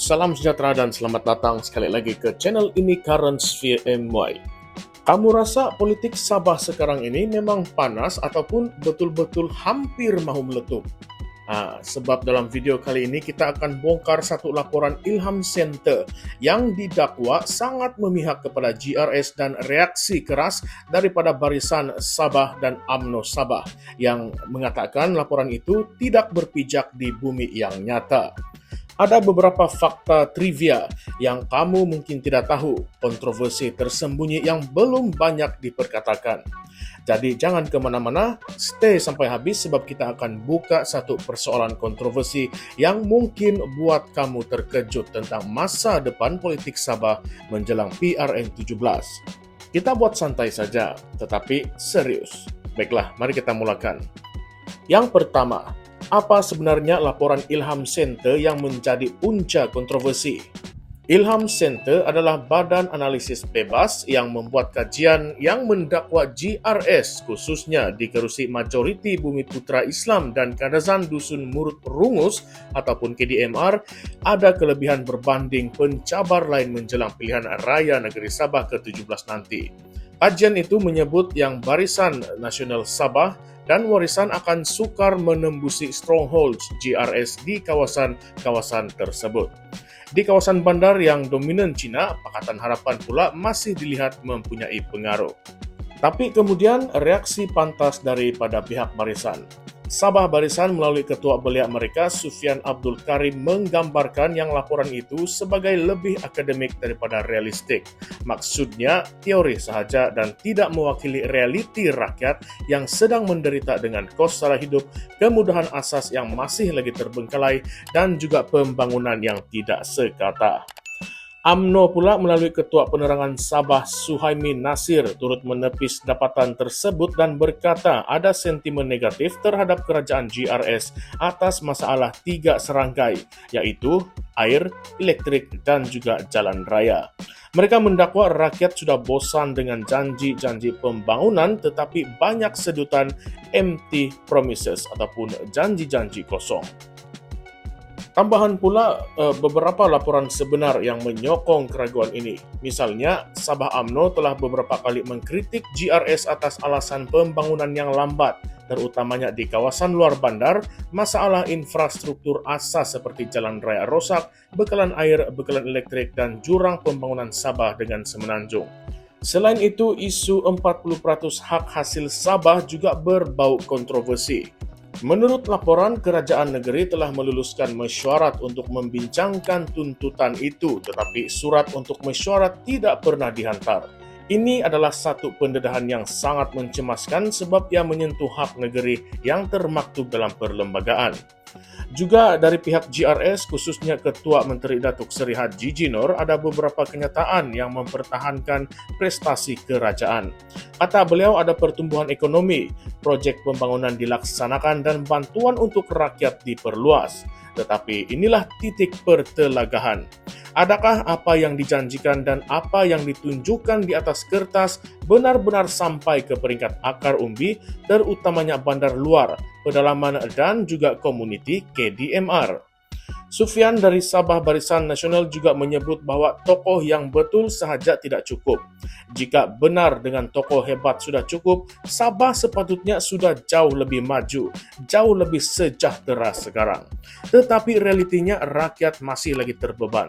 Salam sejahtera dan selamat datang sekali lagi ke channel ini Current Sphere MY. Kamu rasa politik Sabah sekarang ini memang panas ataupun betul-betul hampir mahu meletup? Sebab dalam video kali ini kita akan bongkar satu laporan Ilham Center yang didakwa sangat memihak kepada GRS dan reaksi keras daripada Barisan Sabah dan UMNO Sabah yang mengatakan laporan itu tidak berpijak di bumi yang nyata. Ada beberapa fakta trivia yang kamu mungkin tidak tahu, kontroversi tersembunyi yang belum banyak diperkatakan. Jadi jangan kemana-mana, stay sampai habis sebab kita akan buka satu persoalan kontroversi yang mungkin buat kamu terkejut tentang masa depan politik Sabah menjelang PRN17. Kita buat santai saja, tetapi serius. Baiklah, mari kita mulakan. Yang pertama, apa sebenarnya laporan Ilham Center yang menjadi punca kontroversi? Ilham Center adalah badan analisis bebas yang membuat kajian yang mendakwa GRS khususnya di kerusi majoriti Bumi Putra Islam dan Kadazan Dusun Murut Rungus ataupun KDMR ada kelebihan berbanding pencabar lain menjelang pilihan raya negeri Sabah ke-17 nanti. Kajian itu menyebut yang Barisan Nasional Sabah dan warisan akan sukar menembusi strongholds GRS di kawasan-kawasan tersebut. Di kawasan bandar yang dominan Cina, Pakatan Harapan pula masih dilihat mempunyai pengaruh. Tapi kemudian reaksi pantas daripada pihak Barisan. Sabah Barisan melalui ketua belia mereka, Sufyan Abdul Karim, menggambarkan yang laporan itu sebagai lebih akademik daripada realistik. Maksudnya teori sahaja dan tidak mewakili realiti rakyat yang sedang menderita dengan kos sara hidup, kemudahan asas yang masih lagi terbengkalai, dan juga pembangunan yang tidak sekata. UMNO pula melalui Ketua Penerangan Sabah Suhaimin Nasir turut menepis dapatan tersebut dan berkata ada sentimen negatif terhadap kerajaan GRS atas masalah 3 serangkai, yaitu air, elektrik, dan juga jalan raya. Mereka mendakwa rakyat sudah bosan dengan janji-janji pembangunan tetapi banyak sedutan empty promises ataupun janji-janji kosong. Tambahan pula beberapa laporan sebenar yang menyokong keraguan ini. Misalnya, Sabah UMNO telah beberapa kali mengkritik GRS atas alasan pembangunan yang lambat, terutamanya di kawasan luar bandar, masalah infrastruktur asas seperti jalan raya rosak, bekalan air, bekalan elektrik, dan jurang pembangunan Sabah dengan semenanjung. Selain itu, isu 40% hak hasil Sabah juga berbau kontroversi. Menurut laporan, kerajaan negeri telah meluluskan mesyuarat untuk membincangkan tuntutan itu, tetapi surat untuk mesyuarat tidak pernah dihantar. Ini adalah satu pendedahan yang sangat mencemaskan sebab ia menyentuh hak negeri yang termaktub dalam perlembagaan. Juga dari pihak GRS, khususnya Ketua Menteri Datuk Seri Haji Jinor, ada beberapa kenyataan yang mempertahankan prestasi kerajaan. Kata beliau ada pertumbuhan ekonomi, proyek pembangunan dilaksanakan dan bantuan untuk rakyat diperluas. Tetapi inilah titik pertelagahan. Adakah apa yang dijanjikan dan apa yang ditunjukkan di atas kertas benar-benar sampai ke peringkat akar umbi, terutamanya bandar luar, pedalaman dan juga komuniti KDMR? Sufyan dari Sabah Barisan Nasional juga menyebut bahwa tokoh yang betul sahaja tidak cukup. Jika benar dengan tokoh hebat sudah cukup, Sabah sepatutnya sudah jauh lebih maju, jauh lebih sejahtera sekarang. Tetapi realitinya rakyat masih lagi terbeban.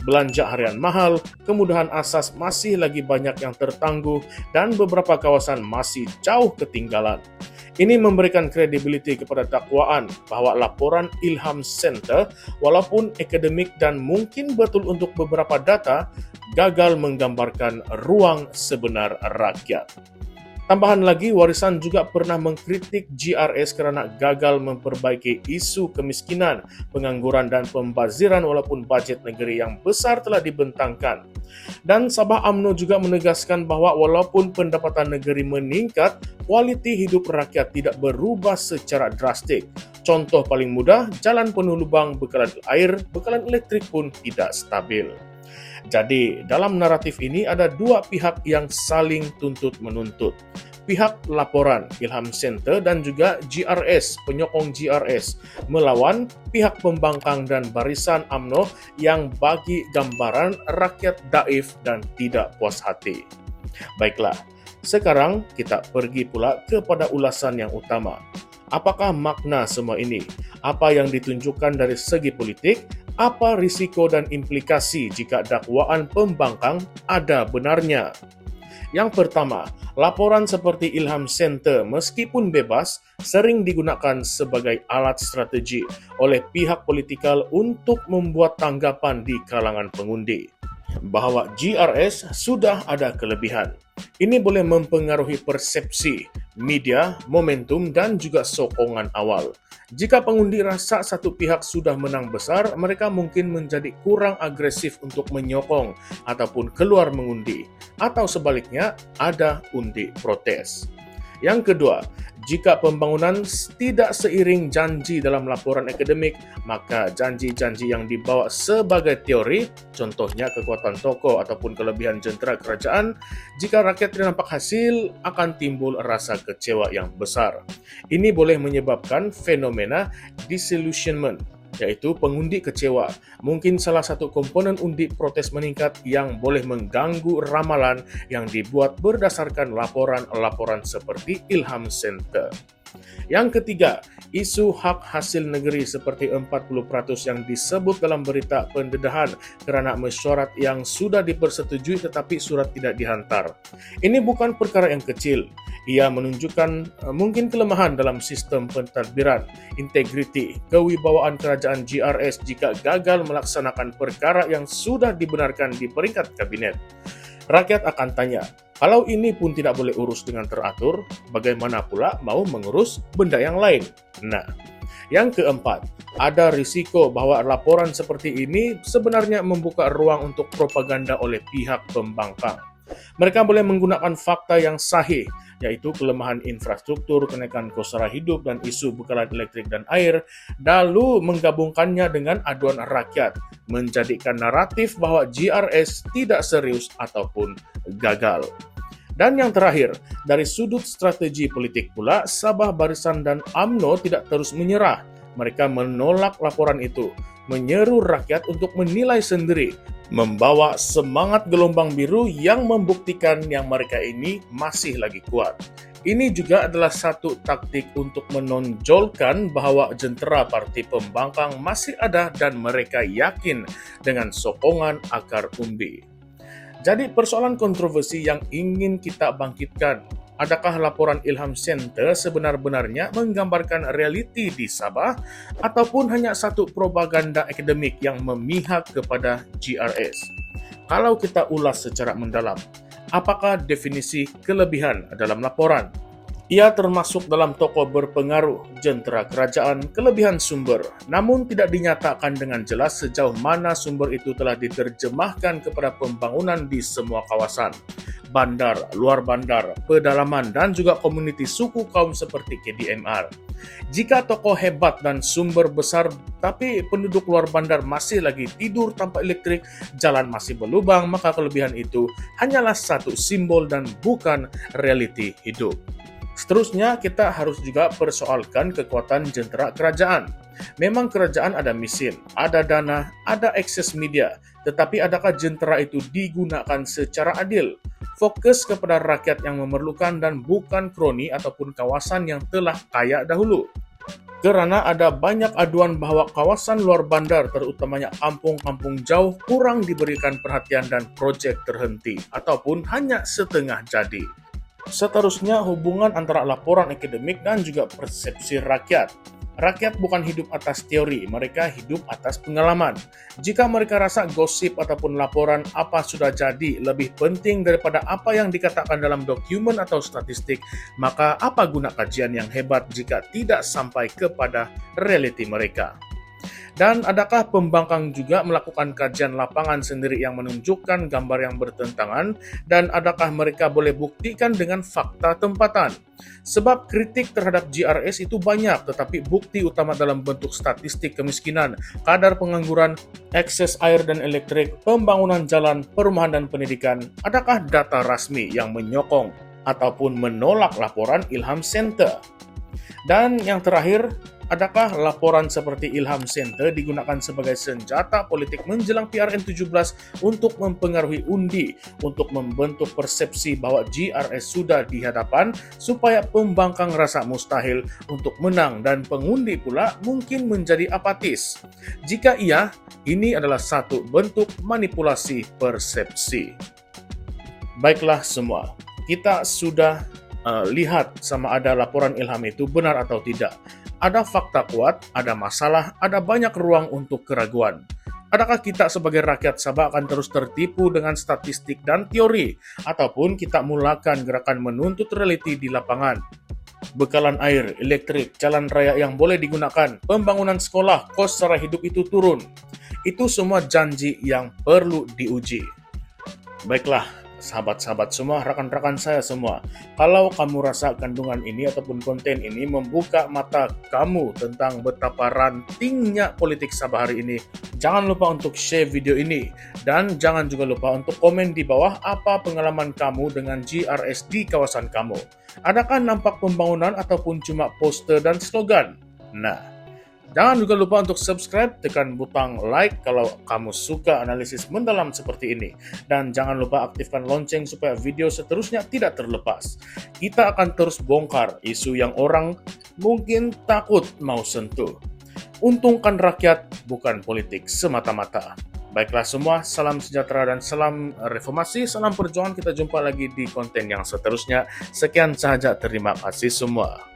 Belanja harian mahal, kemudahan asas masih lagi banyak yang tertangguh, dan beberapa kawasan masih jauh ketinggalan. Ini memberikan kredibiliti kepada dakwaan bahwa laporan Ilham Center, walaupun akademik dan mungkin betul untuk beberapa data, gagal menggambarkan ruang sebenar rakyat. Tambahan lagi, warisan juga pernah mengkritik GRS kerana gagal memperbaiki isu kemiskinan, pengangguran dan pembaziran walaupun bajet negeri yang besar telah dibentangkan. Dan Sabah UMNO juga menegaskan bahwa walaupun pendapatan negeri meningkat, kualiti hidup rakyat tidak berubah secara drastik. Contoh paling mudah, jalan penuh lubang, bekalan air, bekalan elektrik pun tidak stabil. Jadi, dalam naratif ini ada dua pihak yang saling tuntut-menuntut. Pihak laporan Ilham Center dan juga GRS, penyokong GRS, melawan pihak pembangkang dan barisan UMNO yang bagi gambaran rakyat daif dan tidak puas hati. Baiklah, sekarang kita pergi pula kepada ulasan yang utama. Apakah makna semua ini? Apa yang ditunjukkan dari segi politik? Apa risiko dan implikasi jika dakwaan pembangkang ada benarnya? Yang pertama, laporan seperti Ilham Center meskipun bebas sering digunakan sebagai alat strategi oleh pihak politikal untuk membuat tanggapan di kalangan pengundi bahwa GRS sudah ada kelebihan. Ini boleh mempengaruhi persepsi, media, momentum, dan juga sokongan awal. Jika pengundi rasa satu pihak sudah menang besar, mereka mungkin menjadi kurang agresif untuk menyokong ataupun keluar mengundi. Atau sebaliknya, ada undi protes. Yang kedua, jika pembangunan tidak seiring janji dalam laporan akademik, maka janji-janji yang dibawa sebagai teori, contohnya kekuatan tokoh ataupun kelebihan jentera kerajaan, jika rakyat tidak nampak hasil, akan timbul rasa kecewa yang besar. Ini boleh menyebabkan fenomena disillusionment, yaitu pengundi kecewa. Mungkin salah satu komponen undi protes meningkat yang boleh mengganggu ramalan yang dibuat berdasarkan laporan-laporan seperti Ilham Center. Yang ketiga, isu hak hasil negeri seperti 40% yang disebut dalam berita pendedahan kerana mesyuarat yang sudah dipersetujui tetapi surat tidak dihantar. Ini bukan perkara yang kecil. Ia menunjukkan mungkin kelemahan dalam sistem pentadbiran, integriti, kewibawaan kerajaan GRS jika gagal melaksanakan perkara yang sudah dibenarkan di peringkat kabinet. Rakyat akan tanya, kalau ini pun tidak boleh urus dengan teratur, bagaimana pula mau mengurus benda yang lain? Nah, yang keempat, ada risiko bahwa laporan seperti ini sebenarnya membuka ruang untuk propaganda oleh pihak pembangkang. Mereka boleh menggunakan fakta yang sahih, yaitu kelemahan infrastruktur, kenaikan kos sara hidup, dan isu bekalan elektrik dan air, lalu menggabungkannya dengan aduan rakyat, menjadikan naratif bahwa GRS tidak serius ataupun gagal. Dan yang terakhir, dari sudut strategi politik pula, Sabah Barisan dan UMNO tidak terus menyerah. Mereka menolak laporan itu, menyeru rakyat untuk menilai sendiri, membawa semangat gelombang biru yang membuktikan yang mereka ini masih lagi kuat. Ini juga adalah satu taktik untuk menonjolkan bahwa jentera parti pembangkang masih ada dan mereka yakin dengan sokongan akar umbi. Jadi persoalan kontroversi yang ingin kita bangkitkan, adakah laporan Ilham Center sebenar-benarnya menggambarkan realiti di Sabah ataupun hanya satu propaganda akademik yang memihak kepada GRS? Kalau kita ulas secara mendalam, apakah definisi kelebihan dalam laporan? Ia termasuk dalam tokoh berpengaruh, jentera kerajaan, kelebihan sumber, namun tidak dinyatakan dengan jelas sejauh mana sumber itu telah diterjemahkan kepada pembangunan di semua kawasan, bandar, luar bandar, pedalaman, dan juga komuniti suku kaum seperti KDMR. Jika tokoh hebat dan sumber besar tapi penduduk luar bandar masih lagi tidur tanpa elektrik, jalan masih berlubang, maka kelebihan itu hanyalah satu simbol dan bukan realiti hidup. Seterusnya, kita harus juga persoalkan kekuatan jentera kerajaan. Memang kerajaan ada mesin, ada dana, ada akses media, tetapi adakah jentera itu digunakan secara adil? Fokus kepada rakyat yang memerlukan dan bukan kroni ataupun kawasan yang telah kaya dahulu. Kerana ada banyak aduan bahwa kawasan luar bandar, terutamanya kampung-kampung jauh, kurang diberikan perhatian dan proyek terhenti ataupun hanya setengah jadi. Seterusnya, hubungan antara laporan akademik dan juga persepsi rakyat. Rakyat bukan hidup atas teori, mereka hidup atas pengalaman. Jika mereka rasa gosip ataupun laporan apa sudah jadi lebih penting daripada apa yang dikatakan dalam dokumen atau statistik, maka apa guna kajian yang hebat jika tidak sampai kepada realiti mereka? Dan adakah pembangkang juga melakukan kajian lapangan sendiri yang menunjukkan gambar yang bertentangan, dan adakah mereka boleh buktikan dengan fakta tempatan? Sebab kritik terhadap GRS itu banyak, tetapi bukti utama dalam bentuk statistik kemiskinan, kadar pengangguran, akses air dan elektrik, pembangunan jalan, perumahan dan pendidikan, adakah data rasmi yang menyokong ataupun menolak laporan Ilham Center? Dan yang terakhir, adakah laporan seperti Ilham Center digunakan sebagai senjata politik menjelang PRN17 untuk mempengaruhi undi, untuk membentuk persepsi bahwa GRS sudah di hadapan supaya pembangkang rasa mustahil untuk menang dan pengundi pula mungkin menjadi apatis? Jika iya, ini adalah satu bentuk manipulasi persepsi. Baiklah semua, kita sudah lihat sama ada laporan Ilham itu benar atau tidak. Ada fakta kuat, ada masalah, ada banyak ruang untuk keraguan. Adakah kita sebagai rakyat Sabah akan terus tertipu dengan statistik dan teori, ataupun kita mulakan gerakan menuntut realiti di lapangan? Bekalan air, elektrik, jalan raya yang boleh digunakan, pembangunan sekolah, kos sara hidup itu turun. Itu semua janji yang perlu diuji. Baiklah, sahabat-sahabat semua, rekan-rekan saya semua, kalau kamu rasa kandungan ini ataupun konten ini membuka mata kamu tentang betapa rantingnya politik Sabah hari ini, jangan lupa untuk share video ini, dan jangan juga lupa untuk komen di bawah apa pengalaman kamu dengan GRS di kawasan kamu. Adakah nampak pembangunan ataupun cuma poster dan slogan? Nah, jangan juga lupa untuk subscribe, tekan butang like kalau kamu suka analisis mendalam seperti ini. Dan jangan lupa aktifkan lonceng supaya video seterusnya tidak terlepas. Kita akan terus bongkar isu yang orang mungkin takut mau sentuh. Untungkan rakyat, bukan politik semata-mata. Baiklah semua, salam sejahtera dan salam reformasi, salam perjuangan. Kita jumpa lagi di konten yang seterusnya. Sekian sahaja, terima kasih semua.